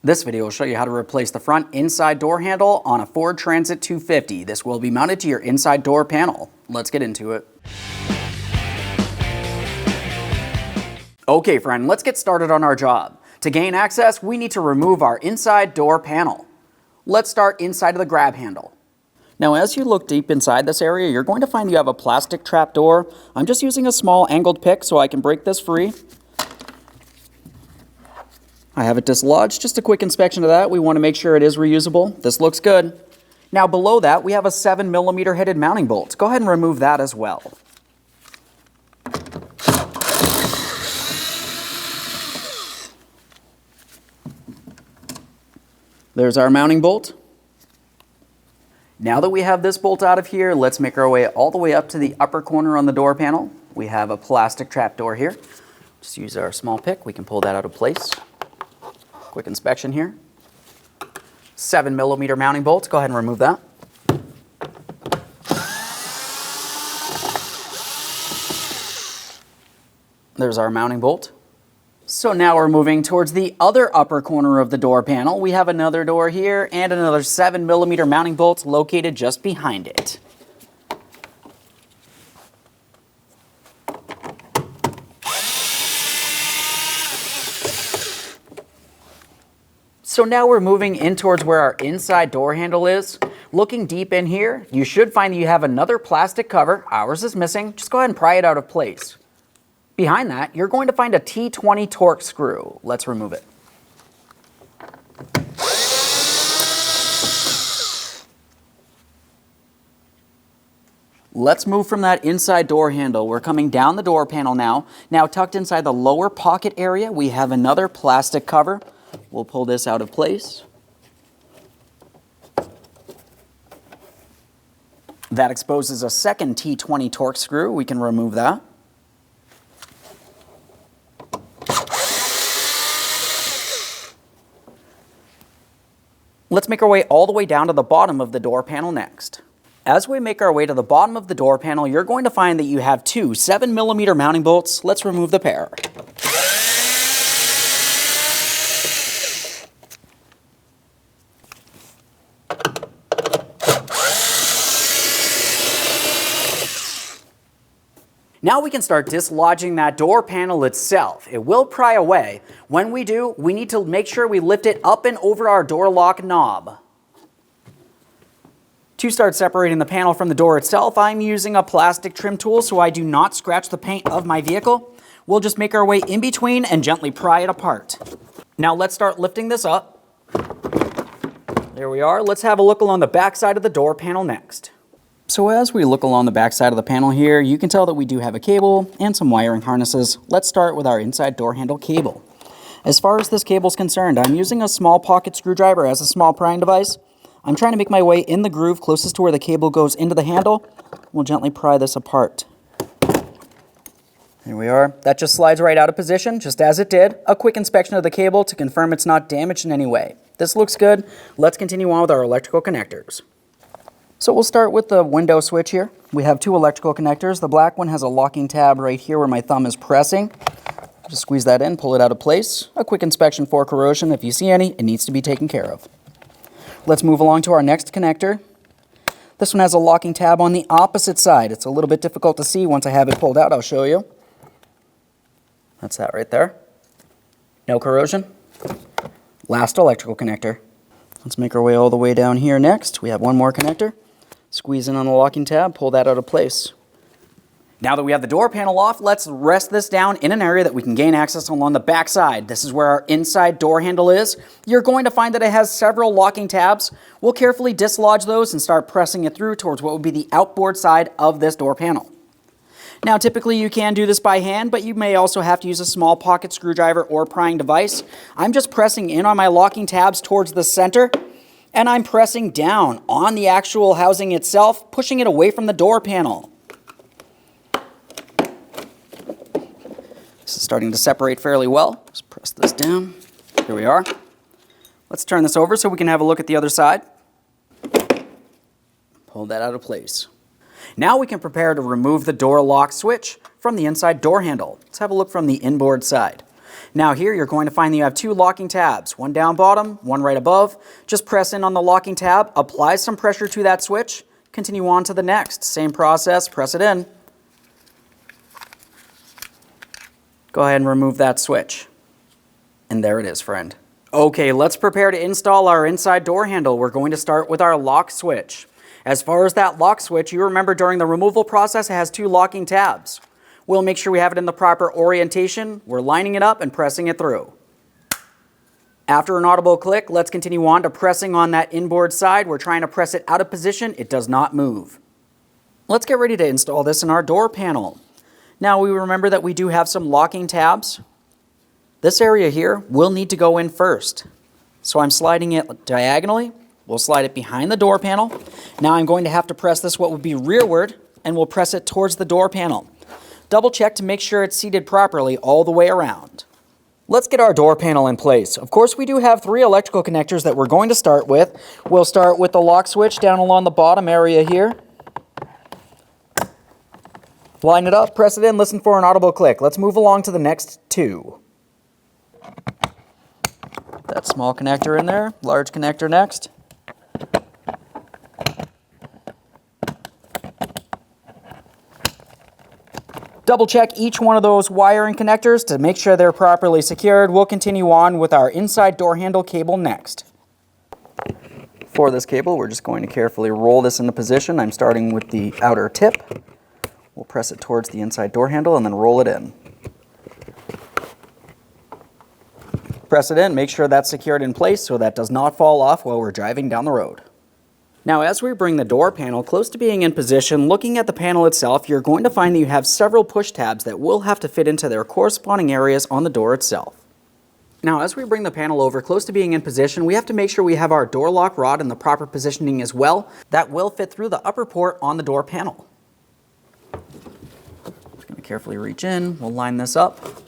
This video will show you how to replace the front inside door handle on a Ford Transit 250. This will be mounted to your inside door panel. Let's get into it. Okay friend, let's get started on our job. To gain access, we need to remove our inside door panel. Let's start inside of the grab handle. Now as you look deep inside this area, you're going to find you have a plastic trap door. I'm just using a small angled pick so I can break this free. I have it dislodged. Just a quick inspection of that. We want to make sure it is reusable. This looks good. Now below that, we have a 7mm headed mounting bolt. Go ahead and remove that as well. There's our mounting bolt. Now that we have this bolt out of here, let's make our way all the way up to the upper corner on the door panel. We have a plastic trap door here. Just use our small pick. We can pull that out of place. Quick inspection here. 7mm mounting bolt. Go ahead and remove that. There's our mounting bolt. So now we're moving towards the other upper corner of the door panel. We have another door here and another 7mm mounting bolt located just behind it. So now we're moving in towards where our inside door handle is. Looking deep in here, you should find that you have another plastic cover. Ours is missing. Just go ahead and pry it out of place. Behind that, you're going to find a T20 torque screw. Let's remove it. Let's move from that inside door handle. We're coming down the door panel now. Now tucked inside the lower pocket area, we have another plastic cover. We'll pull this out of place. That exposes a second T20 torque screw. We can remove that. Let's make our way all the way down to the bottom of the door panel next. As we make our way to the bottom of the door panel, you're going to find that you have two 7mm mounting bolts. Let's remove the pair. Now we can start dislodging that door panel itself. It will pry away. When we do, we need to make sure we lift it up and over our door lock knob. To start separating the panel from the door itself, I'm using a plastic trim tool so I do not scratch the paint of my vehicle. We'll just make our way in between and gently pry it apart. Now let's start lifting this up. There we are. Let's have a look along the back side of the door panel next. So as we look along the back side of the panel here, you can tell that we do have a cable and some wiring harnesses. Let's start with our inside door handle cable. As far as this cable is concerned, I'm using a small pocket screwdriver as a small prying device. I'm trying to make my way in the groove closest to where the cable goes into the handle. We'll gently pry this apart. There we are. That just slides right out of position, just as it did. A quick inspection of the cable to confirm it's not damaged in any way. This looks good. Let's continue on with our electrical connectors. So we'll start with the window switch here. We have two electrical connectors. The black one has a locking tab right here where my thumb is pressing. Just squeeze that in, pull it out of place. A quick inspection for corrosion. If you see any, it needs to be taken care of. Let's move along to our next connector. This one has a locking tab on the opposite side. It's a little bit difficult to see. Once I have it pulled out, I'll show you. That's that right there. No corrosion. Last electrical connector. Let's make our way all the way down here next. We have one more connector. Squeeze in on the locking tab, pull that out of place. Now that we have the door panel off, let's rest this down in an area that we can gain access along the back side. This is where our inside door handle is. You're going to find that it has several locking tabs. We'll carefully dislodge those and start pressing it through towards what would be the outboard side of this door panel. Now typically you can do this by hand, but you may also have to use a small pocket screwdriver or prying device. I'm just pressing in on my locking tabs towards the center, and I'm pressing down on the actual housing itself, pushing it away from the door panel. This is starting to separate fairly well. Just press this down. Here we are. Let's turn this over so we can have a look at the other side. Pull that out of place. Now we can prepare to remove the door lock switch from the inside door handle. Let's have a look from the inboard side. Now here you're going to find that you have two locking tabs, one down bottom, one right above. Just press in on the locking tab, apply some pressure to that switch, continue on to the next. Same process, press it in. Go ahead and remove that switch. And there it is, friend. Okay, let's prepare to install our inside door handle. We're going to start with our lock switch. As far as that lock switch, you remember during the removal process, it has two locking tabs. We'll make sure we have it in the proper orientation. We're lining it up and pressing it through. After an audible click, let's continue on to pressing on that inboard side. We're trying to press it out of position. It does not move. Let's get ready to install this in our door panel. Now we remember that we do have some locking tabs. This area here will need to go in first. So I'm sliding it diagonally. We'll slide it behind the door panel. Now I'm going to have to press this what would be rearward, and we'll press it towards the door panel. Double check to make sure it's seated properly all the way around. Let's get our door panel in place. Of course, we do have three electrical connectors that we're going to start with. We'll start with the lock switch down along the bottom area here. Line it up, press it in, listen for an audible click. Let's move along to the next two. That small connector in there, large connector next. Double check each one of those wiring connectors to make sure they're properly secured. We'll continue on with our inside door handle cable next. For this cable, we're just going to carefully roll this into position. I'm starting with the outer tip. We'll press it towards the inside door handle and then roll it in. Press it in, make sure that's secured in place so that does not fall off while we're driving down the road. Now as we bring the door panel close to being in position, looking at the panel itself, you're going to find that you have several push tabs that will have to fit into their corresponding areas on the door itself. Now as we bring the panel over close to being in position, we have to make sure we have our door lock rod in the proper positioning as well. That will fit through the upper port on the door panel. Just going to carefully reach in, we'll line this up.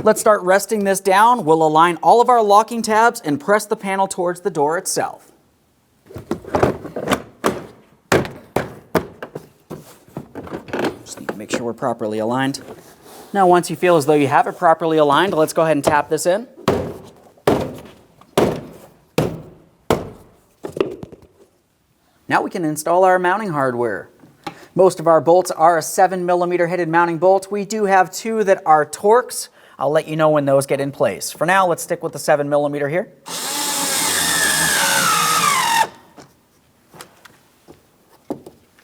Let's start resting this down. We'll align all of our locking tabs and press the panel towards the door itself. Just need to make sure we're properly aligned. Now once you feel as though you have it properly aligned, let's go ahead and tap this in. Now we can install our mounting hardware. Most of our bolts are a 7mm headed mounting bolt. We do have two that are Torx. I'll let you know when those get in place. For now, let's stick with the 7mm here.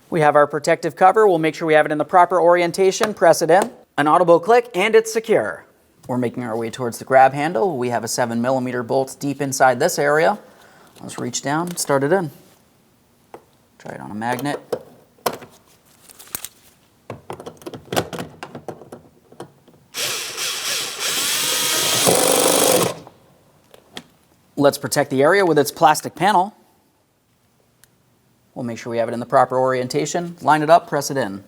We have our protective cover. We'll make sure we have it in the proper orientation. Press it in. An audible click, and it's secure. We're making our way towards the grab handle. We have a 7mm bolt deep inside this area. Let's reach down, start it in. Try it on a magnet. Let's protect the area with its plastic panel. We'll make sure we have it in the proper orientation. Line it up, press it in.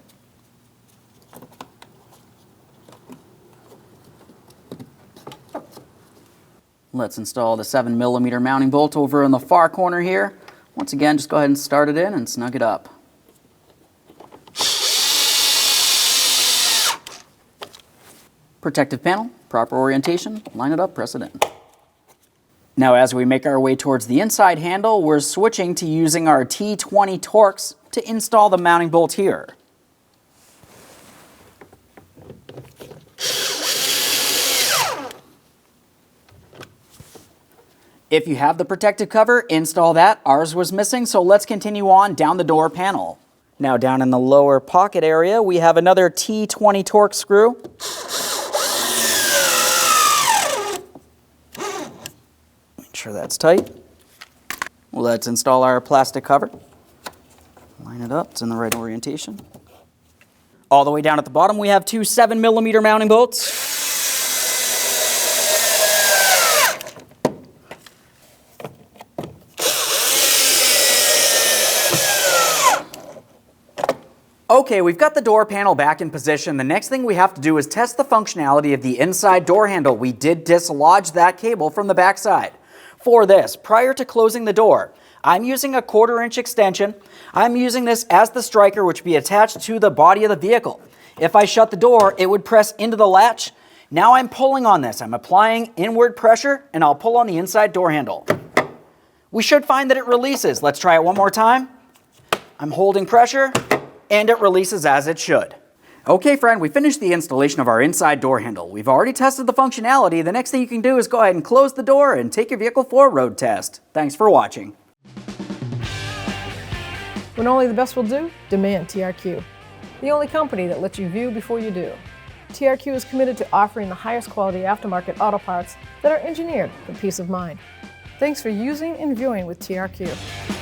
Let's install the 7mm mounting bolt over in the far corner here. Once again, just go ahead and start it in and snug it up. Protective panel, proper orientation, line it up, press it in. Now as we make our way towards the inside handle, we're switching to using our T20 Torx to install the mounting bolt here. If you have the protective cover, install that. Ours was missing, so let's continue on down the door panel. Now down in the lower pocket area, we have another T20 Torx screw. Make sure that's tight. Let's install our plastic cover. Line it up, it's in the right orientation. All the way down at the bottom, we have two 7mm mounting bolts. Okay, we've got the door panel back in position. The next thing we have to do is test the functionality of the inside door handle. We did dislodge that cable from the back side. For this, prior to closing the door, I'm using a 1/4-inch extension. I'm using this as the striker, which would be attached to the body of the vehicle. If I shut the door, it would press into the latch. Now I'm pulling on this. I'm applying inward pressure, and I'll pull on the inside door handle. We should find that it releases. Let's try it one more time. I'm holding pressure, and it releases as it should. Okay, friend, we finished the installation of our inside door handle. We've already tested the functionality. The next thing you can do is go ahead and close the door and take your vehicle for a road test. Thanks for watching. When only the best will do, demand TRQ. The only company that lets you view before you do. TRQ is committed to offering the highest quality aftermarket auto parts that are engineered for peace of mind. Thanks for using and viewing with TRQ.